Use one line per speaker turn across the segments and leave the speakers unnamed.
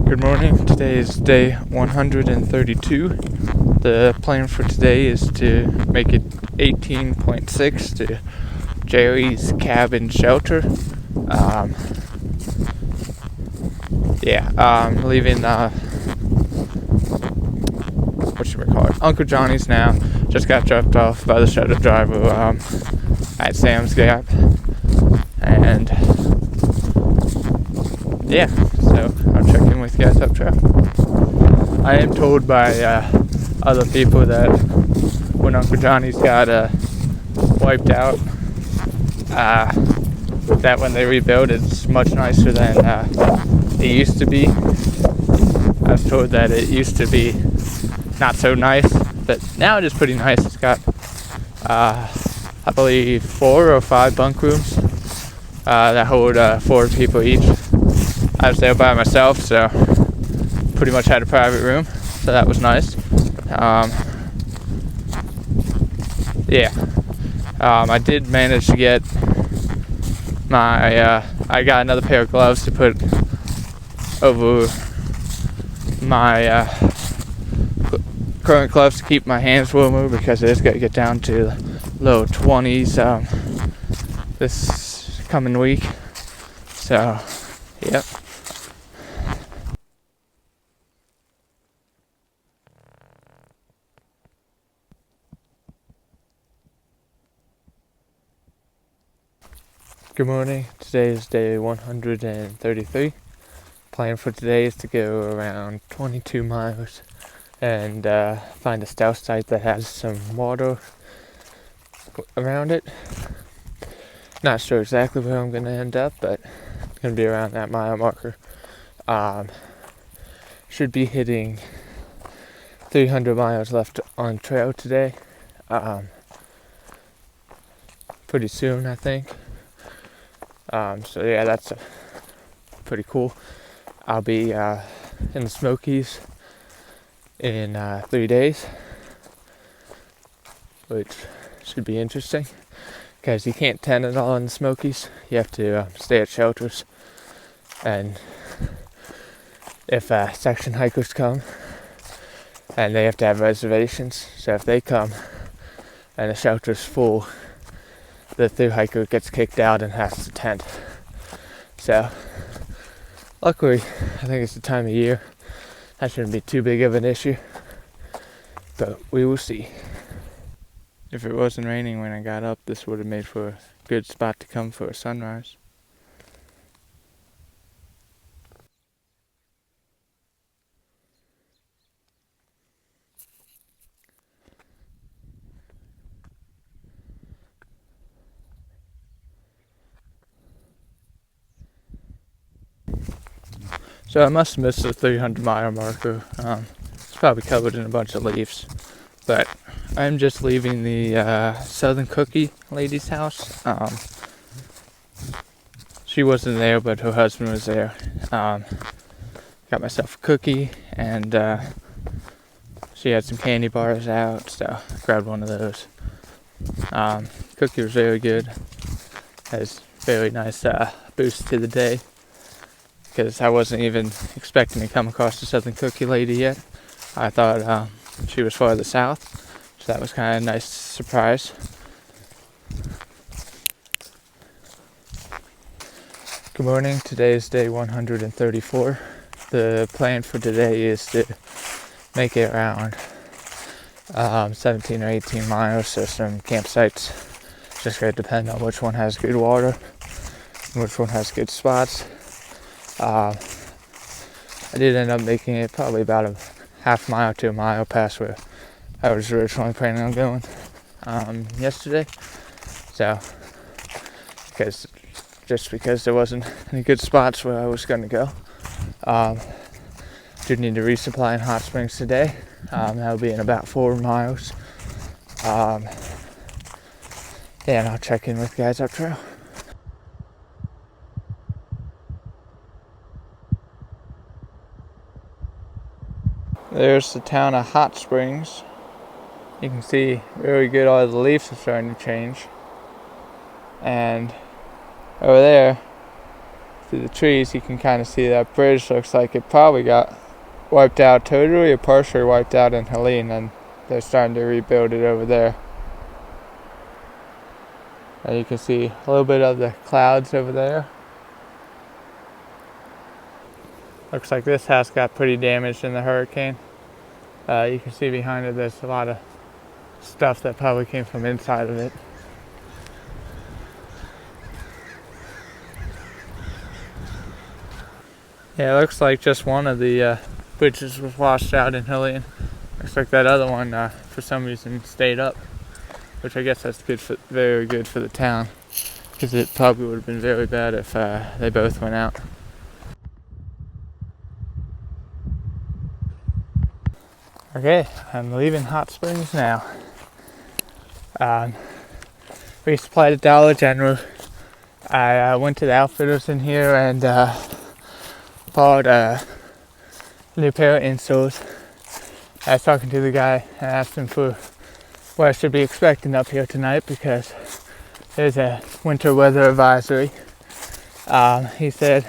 Good morning. Today is day 132. The plan for today is to make it 18.6 to Jerry's cabin shelter. Leaving Uncle Johnny's now. Just got dropped off by the shuttle driver at Sam's Gap, and so I'll check in with you guys up trail. I am told by other people that when Uncle Johnny's got wiped out, that when they rebuild it's much nicer than it used to be. I was told that it used to be not so nice, but now it is pretty nice. It's got I believe 4 or 5 bunk rooms that hold 4 people each. I was there by myself, so pretty much had a private room, so that was nice. I did manage to get I got another pair of gloves to put over my current gloves to keep my hands warmer, because it is going to get down to low 20s this coming week. So, yep. Good morning. Today is day 133. Plan for today is to go around 22 miles and find a stealth site that has some water around it. Not sure exactly where I'm going to end up, but it's going to be around that mile marker. Should be hitting 300 miles left on trail today. Pretty soon, I think. That's pretty cool. I'll be in the Smokies in 3 days, which should be interesting, because you can't tent it all in the Smokies. You have to stay at shelters, and if section hikers come, and they have to have reservations, so if they come and the shelter's full, the through hiker gets kicked out and has to tent. So luckily, I think it's the time of year that shouldn't be too big of an issue, but we will see. If it wasn't raining when I got up, this would have made for a good spot to come for a sunrise. So I must have missed the 300 mile marker. It's probably covered in a bunch of leaves, but I'm just leaving the Southern Cookie lady's house. She wasn't there, but her husband was there. Got myself a cookie, and she had some candy bars out, so I grabbed one of those. Cookie was very good. Has very nice boost to the day, because I wasn't even expecting to come across the Southern Cookie lady yet. I thought she was farther south, so that was kind of a nice surprise. Good morning. Today is day 134. The plan for today is to make it around 17 or 18 miles, so some campsites. It's just going to depend on which one has good water and which one has good spots. I did end up making it probably about a half mile to a mile past where I was originally planning on going yesterday. So, because there wasn't any good spots where I was going to go. Do need to resupply in Hot Springs today. That'll be in about 4 miles. And I'll check in with guys up trail. There's the town of Hot Springs. You can see very good all the leaves are starting to change. And over there through the trees, you can kind of see that bridge looks like it probably got wiped out totally or partially wiped out in Helene, and they're starting to rebuild it over there. And you can see a little bit of the clouds over there. Looks like this house got pretty damaged in the hurricane. You can see behind it there's a lot of stuff that probably came from inside of it. Yeah, it looks like just one of the bridges was washed out in Helene. Looks like that other one, for some reason, stayed up, which I guess that's very good for the town, because it probably would have been very bad if they both went out. Okay, I'm leaving Hot Springs now. Resupplied at Dollar General. I went to the outfitters in here and bought a new pair of insoles. I was talking to the guy and asked him for what I should be expecting up here tonight because there's a winter weather advisory. He said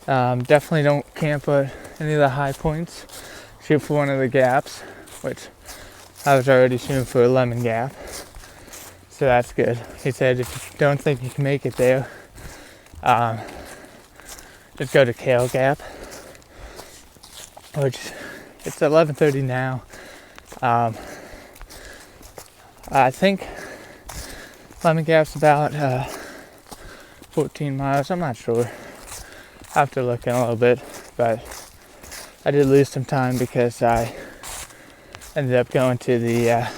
definitely don't camp at any of the high points. Shoot for one of the gaps, which I was already shooting for a Lemon Gap. So that's good. He said if you don't think you can make it there, just go to Kale Gap, which it's 11:30 now. I think Lemon Gap's about 14 miles. I'm not sure. I have to look in a little bit, but I did lose some time because I ended up going to the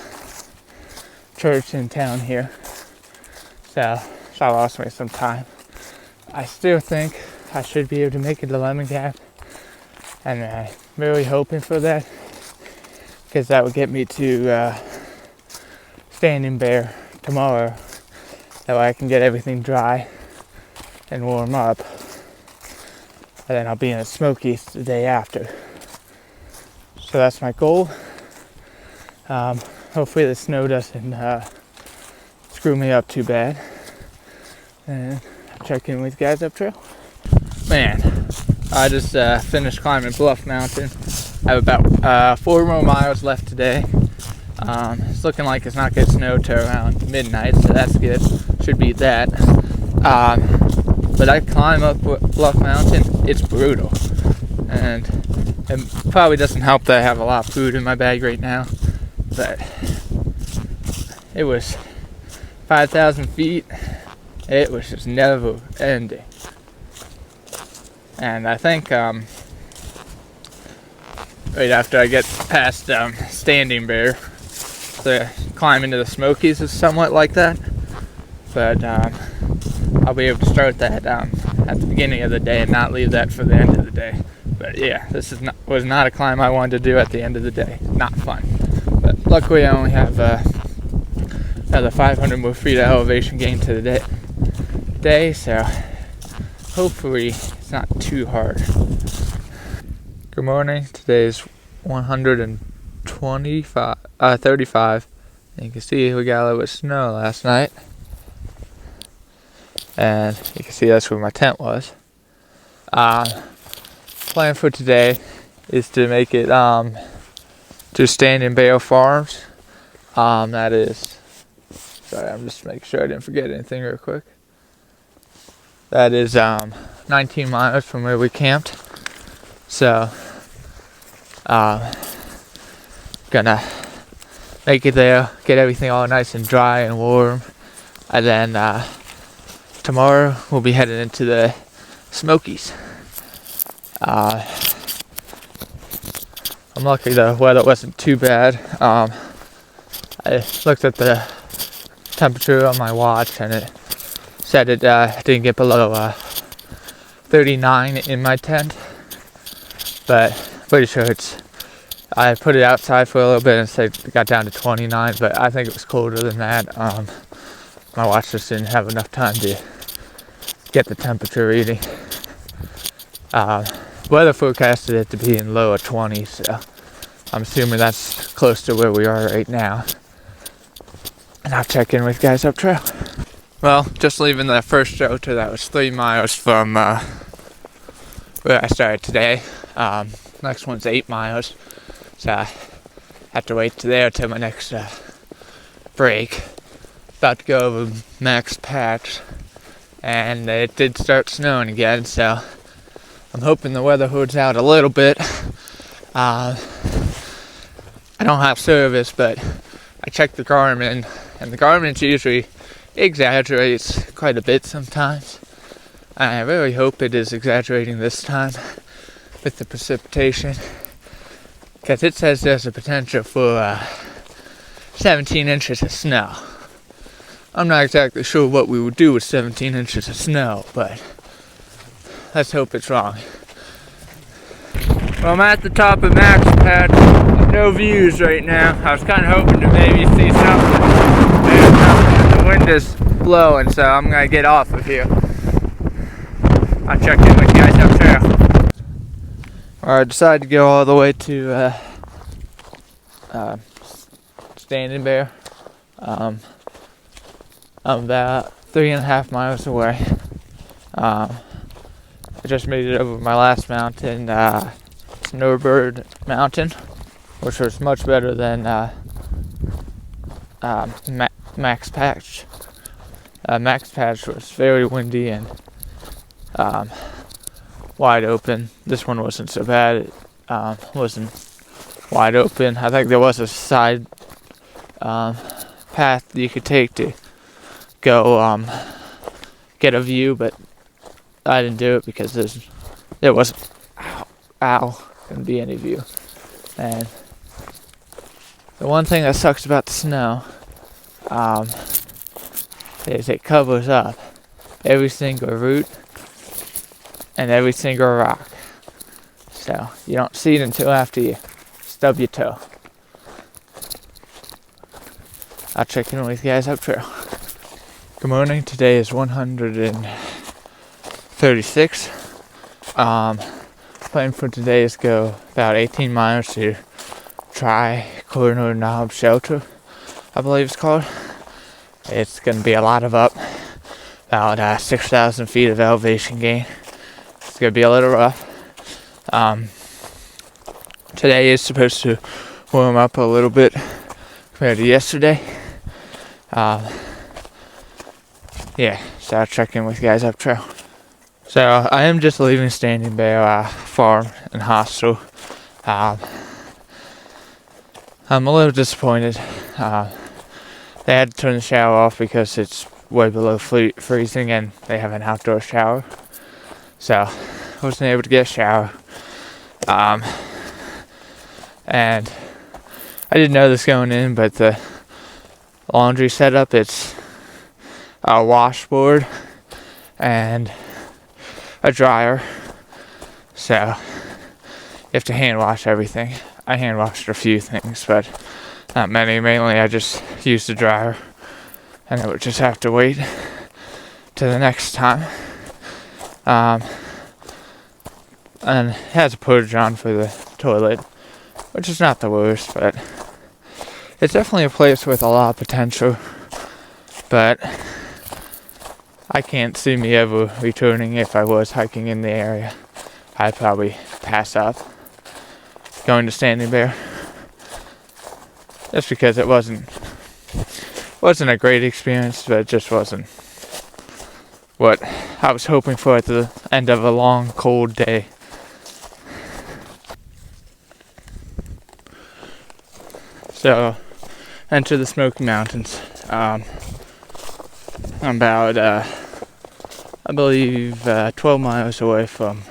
church in town here. So I lost me some time. I still think I should be able to make it to Lemon Gap, and I'm really hoping for that because that would get me to Standing Bear tomorrow. That way I can get everything dry and warm up, and then I'll be in the Smokies the day after. So that's my goal. Hopefully the snow doesn't screw me up too bad. And I'll check in with guys up trail. Man, I just finished climbing Bluff Mountain. I have about 4 more miles left today. It's looking like it's not going to snow till around midnight, so that's good. Should beat that. But I climb up Bluff Mountain. It's brutal. And it probably doesn't help that I have a lot of food in my bag right now. But it was 5,000 feet. It was just never ending. And I think right after I get past Standing Bear, the climb into the Smokies is somewhat like that. But I'll be able to start that at the beginning of the day and not leave that for the end of the day. But yeah, this was not a climb I wanted to do at the end of the day. Not fun. But luckily I only have another 500 more feet of elevation gain to the day, so hopefully it's not too hard. Good morning. Today is 35. And you can see we got a little bit of snow last night. And you can see that's where my tent was. Plan for today is to make it to Standing Bear Farms. That is, sorry, I'm just making sure I didn't forget anything real quick. That is 19 miles from where we camped. So gonna make it there, get everything all nice and dry and warm, and then tomorrow we'll be headed into the Smokies. I'm lucky the weather wasn't too bad. I looked at the temperature on my watch and it said it didn't get below 39 in my tent, but pretty sure I put it outside for a little bit and said it got down to 29, but I think it was colder than that. My watch just didn't have enough time to get the temperature reading. Weather forecasted it to be in lower 20s, so I'm assuming that's close to where we are right now. And I'll check in with guys up trail. Well, just leaving the first shelter that was 3 miles from where I started today. Next one's 8 miles, so I have to wait there till my next break. About to go over Max Patch, and it did start snowing again, so I'm hoping the weather holds out a little bit. I don't have service, but I checked the Garmin, and the Garmin usually exaggerates quite a bit sometimes. I really hope it is exaggerating this time with the precipitation, because it says there's a potential for 17 inches of snow. I'm not exactly sure what we would do with 17 inches of snow, but let's hope it's wrong. Well, I'm at the top of Max Patch. No views right now. I was kind of hoping to maybe see something. The wind is blowing, so I'm going to get off of here. I'll check in with you guys up there. I decided to go all the way to Standing Bear. I'm about 3.5 miles away. I just made it over my last mountain, Snowbird Mountain, which was much better than Max Patch. Max Patch was very windy and wide open. This one wasn't so bad. It wasn't wide open. I think there was a side path you could take to go get a view, but I didn't do it because there wasn't couldn't be any view. And the one thing that sucks about the snow is it covers up every single root and every single rock, so you don't see it until after you stub your toe. I'll check in with you guys up trail. Good morning. Today is 136. Plan for today is go about 18 miles to Tri-Corner Knob Shelter, I believe it's called. It's going to be a lot of up, about 6,000 feet of elevation gain. It's going to be a little rough. Today is supposed to warm up a little bit compared to yesterday. So I'll check in with you guys up trail. So I am just leaving Standing Bear farm and hostel. I'm a little disappointed. They had to turn the shower off because it's way below freezing and they have an outdoor shower. So I wasn't able to get a shower. And I didn't know this going in, but the laundry setup, it's a washboard and a dryer, so you have to hand wash everything. I hand washed a few things, but not many. Mainly I just used the dryer, and I would just have to wait to the next time. And it has a purge on for the toilet, which is not the worst, but it's definitely a place with a lot of potential. But I can't see me ever returning. If I was hiking in the area, I'd probably pass up going to Standing Bear, just because it wasn't a great experience, but it just wasn't what I was hoping for at the end of a long, cold day. So, enter the Smoky Mountains. I'm about, I believe, 12 miles away from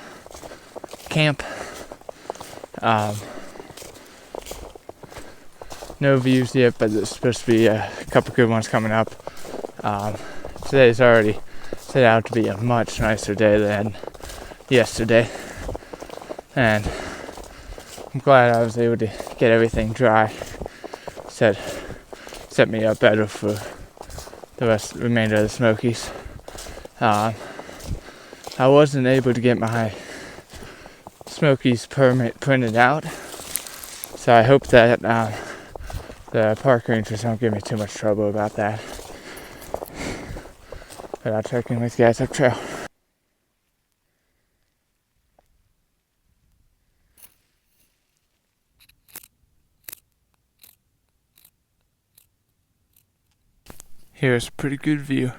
camp. No views yet, but there's supposed to be a couple good ones coming up. Today's already set out to be a much nicer day than yesterday, and I'm glad I was able to get everything dry. Set me up better for the remainder of the Smokies. I wasn't able to get my Smokies permit printed out, so I hope that the park rangers don't give me too much trouble about that. But I'll check in with you guys up trail. Here's a pretty good view.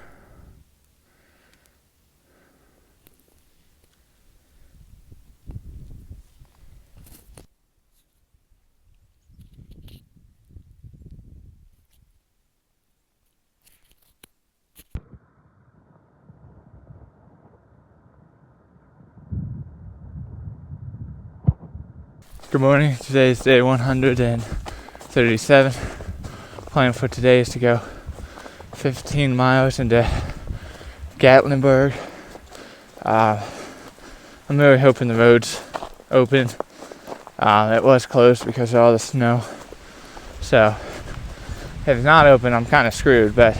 Good morning. Today is day 137. Plan for today is to go 15 miles into Gatlinburg. I'm really hoping the road's open. It was closed because of all the snow. So if it's not open, I'm kind of screwed, but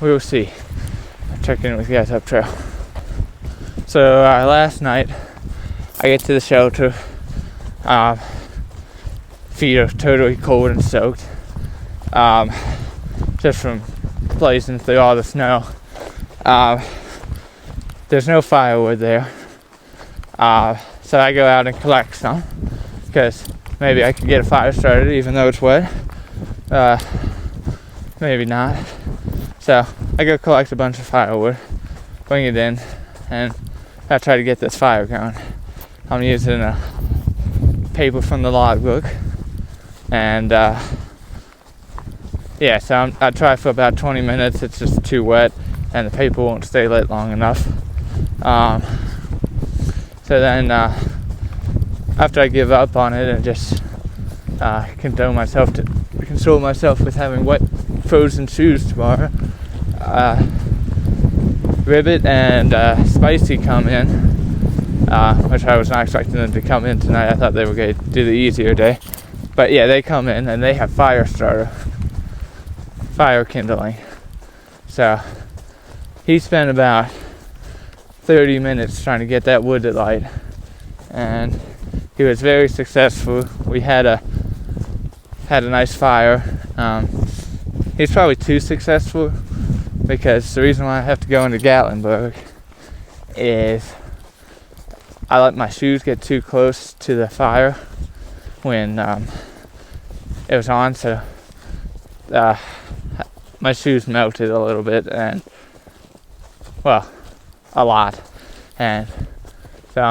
we will see. I'll check in with you guys up trail. So last night, I get to the shelter. Feet are totally cold and soaked. Just from blazing through all the snow. There's no firewood there. So I go out and collect some. Because maybe I could get a fire started even though it's wet. Maybe not. So I go collect a bunch of firewood. Bring it in. And I try to get this fire going. I'm using a paper from the logbook, and so I try for about 20 minutes. It's just too wet, and the paper won't stay lit long enough. So then, after I give up on it and just console myself with having wet, frozen shoes tomorrow, Ribbit and Spicy come in. Which I was not expecting them to come in tonight. I thought they were going to do the easier day. But yeah, they come in and they have fire kindling. So he spent about 30 minutes trying to get that wood to light. And he was very successful. We had a nice fire. He's probably too successful because the reason why I have to go into Gatlinburg is I let my shoes get too close to the fire when it was on, so my shoes melted a little bit, and well, a lot. And so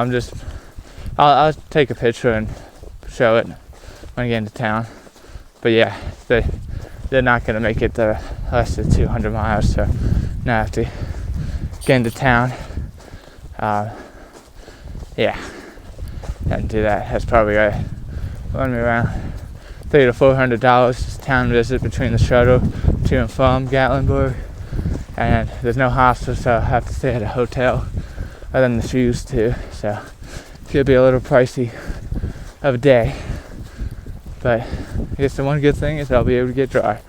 I'll take a picture and show it when I get into town. But yeah, they're not gonna make it the less than 200 miles, so now I have to get into town. And do that. That's probably run me around $300 to $400 town visit between the shuttle to and from Gatlinburg. And there's no hostel, so I have to stay at a hotel other than the shoes too. So it's gonna be a little pricey of a day. But I guess the one good thing is I'll be able to get dry.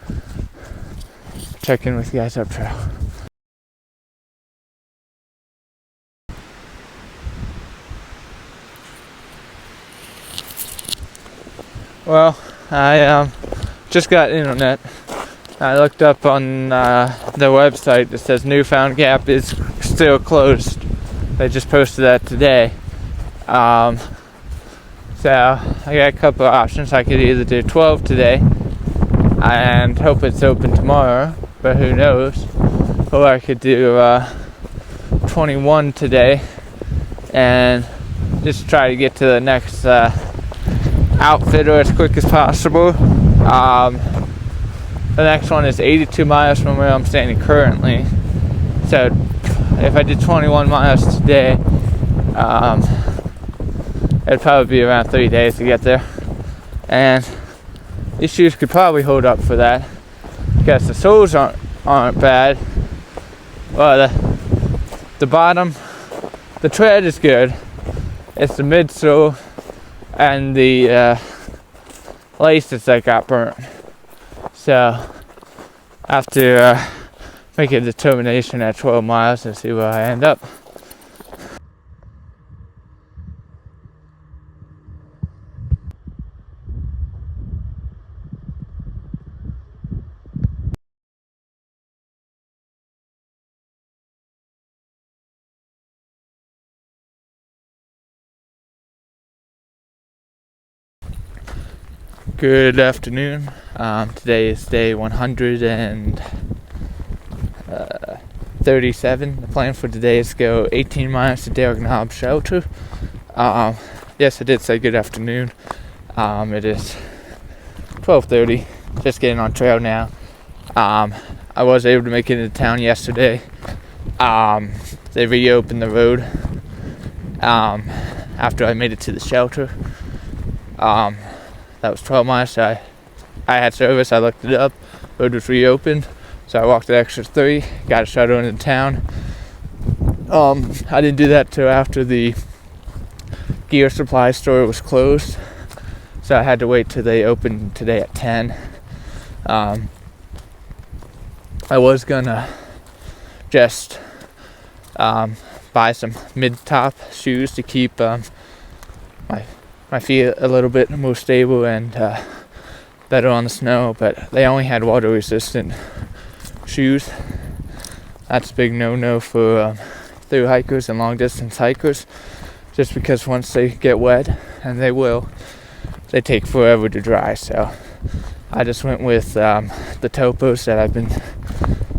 Check in with you guys up trail. Well, I just got internet. I looked up on their website. It says Newfound Gap is still closed. They just posted that today. So I got a couple of options. I could either do 12 today and hope it's open tomorrow, but who knows. Or I could do 21 today and just try to get to the next outfitter as quick as possible. The next one is 82 miles from where I'm standing currently. So if I did 21 miles today, it'd probably be around 3 days to get there. And these shoes could probably hold up for that because the soles aren't bad. Well, the bottom, the tread is good. It's the midsole and the laces that got burnt. So I have to make a determination at 12 miles and see where I end up. Good afternoon. Today is day 137. The plan for today is to go 18 miles to Derrick Knob Shelter. Yes, I did say good afternoon. It is 12:30. Just getting on trail now. I was able to make it into town yesterday. They reopened the road after I made it to the shelter. That was 12 miles, so I had service. I looked it up. Road was reopened, so I walked the extra 3. Got a shuttle into town. I didn't do that till after the gear supply store was closed, so I had to wait till they opened today at 10. I was gonna just buy some mid-top shoes to keep my feet a little bit more stable and better on the snow, but they only had water resistant shoes. That's a big no-no for through hikers and long distance hikers, just because once they get wet, and they will, they take forever to dry. So I just went with the Topos that I've been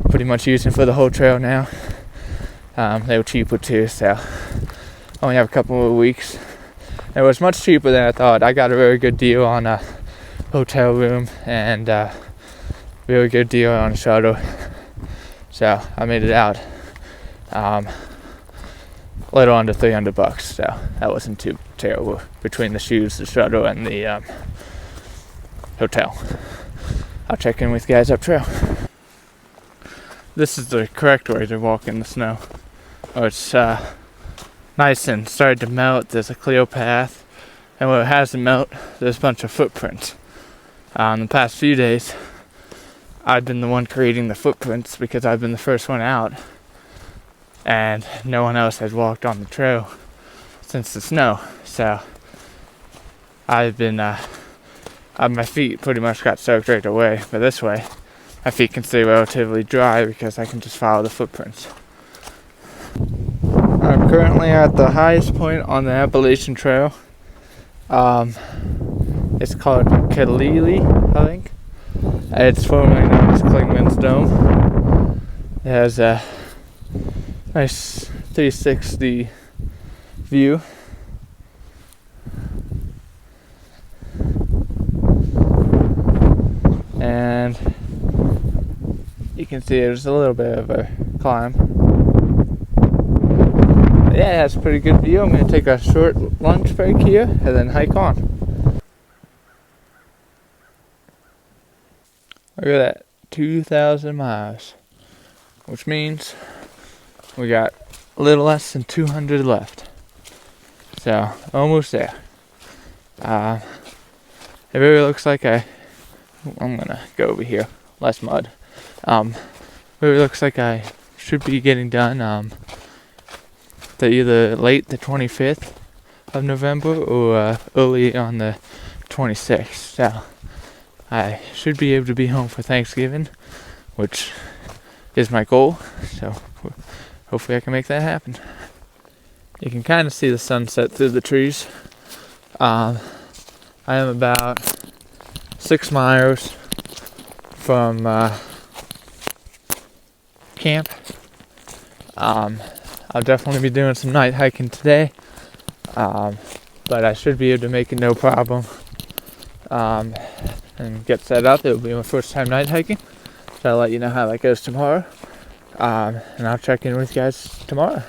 pretty much using for the whole trail now. They were cheaper too, so I only have a couple more weeks. It was much cheaper than I thought. I got a very good deal on a hotel room and a really good deal on a shuttle. So I made it out a little under $300, so that wasn't too terrible between the shoes, the shuttle, and the hotel. I'll check in with you guys up trail. This is the correct way to walk in the snow. It's nice and started to melt. There's a clear path, and where it hasn't melted, there's a bunch of footprints. In the past few days, I've been the one creating the footprints because I've been the first one out, and no one else has walked on the trail since the snow. So I've been my feet pretty much got soaked right away, but this way my feet can stay relatively dry because I can just follow the footprints. I'm currently at the highest point on the Appalachian Trail. It's called Kalili, I think. It's formerly known as Clingman's Dome. It has a nice 360 view. And you can see there's a little bit of a climb. Yeah, it's a pretty good view. I'm going to take a short lunch break here and then hike on. Look at that, 2,000 miles, which means we got a little less than 200 left. So, almost there. It really looks like I'm going to go over here, less mud. Really looks like I should be getting done either late the 25th of November or early on the 26th. So I should be able to be home for Thanksgiving, which is my goal. So hopefully I can make that happen. You can kind of see the sunset through the trees. I am about 6 miles from camp. I'll definitely be doing some night hiking today, but I should be able to make it no problem and get set up. It'll be my first time night hiking, so I'll let you know how that goes tomorrow, and I'll check in with you guys tomorrow.